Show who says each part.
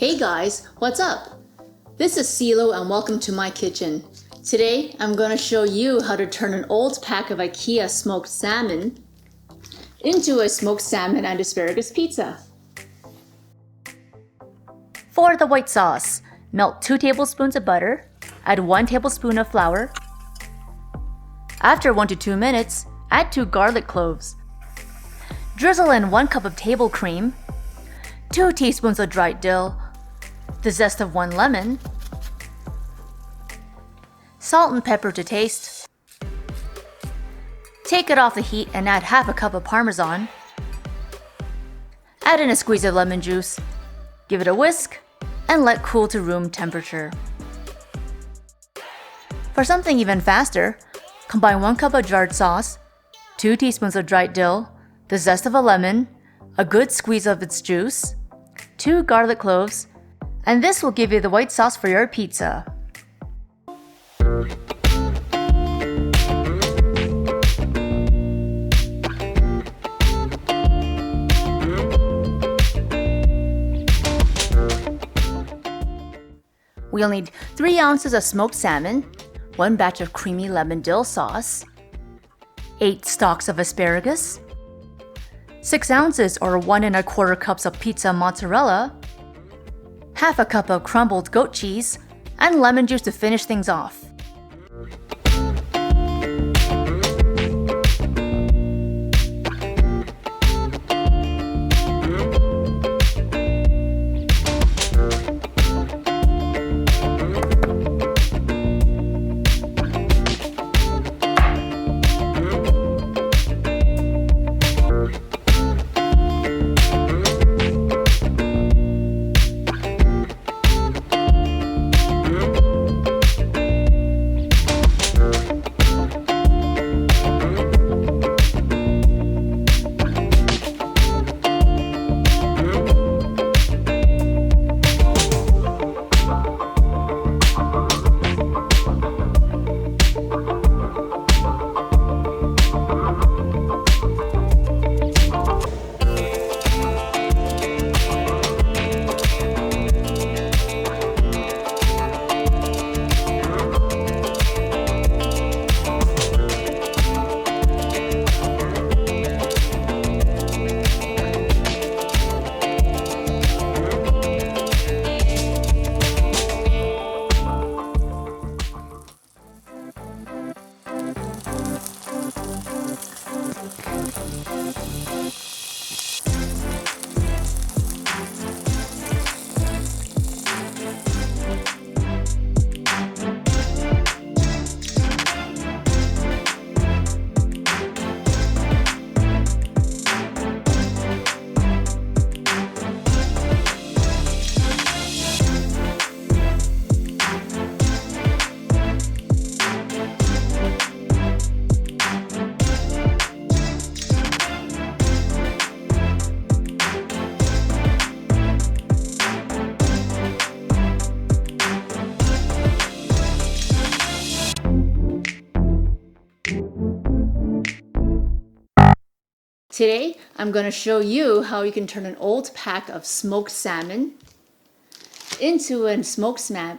Speaker 1: Hey guys, what's up? This is CeeLo and welcome to my kitchen. Today I'm going to show you how to turn an old pack of Ikea smoked salmon into a smoked salmon and asparagus pizza.
Speaker 2: For the white sauce, melt 2 tablespoons of butter, add 1 tablespoon of flour. After 1 to 2 minutes, add 2 garlic cloves. Drizzle in 1 cup of table cream, 2 teaspoons of dried dill, the zest of 1 lemon, salt and pepper to taste. Take it off the heat and add half a cup of parmesan. Add in a squeeze of lemon juice, give it a whisk, and let cool to room temperature. For something even faster, combine 1 cup of jarred sauce, 2 teaspoons of dried dill, the zest of a lemon, a good squeeze of its juice, 2 garlic cloves, and this will give you the white sauce for your pizza. We'll need 3 ounces of smoked salmon, 1 batch of creamy lemon dill sauce, 8 stalks of asparagus, 6 ounces or 1 1/4 cups of pizza mozzarella, half a cup of crumbled goat cheese, and lemon juice to finish things off.
Speaker 1: Today I'm going to show you how you can turn an old pack of smoked salmon into a smoked salmon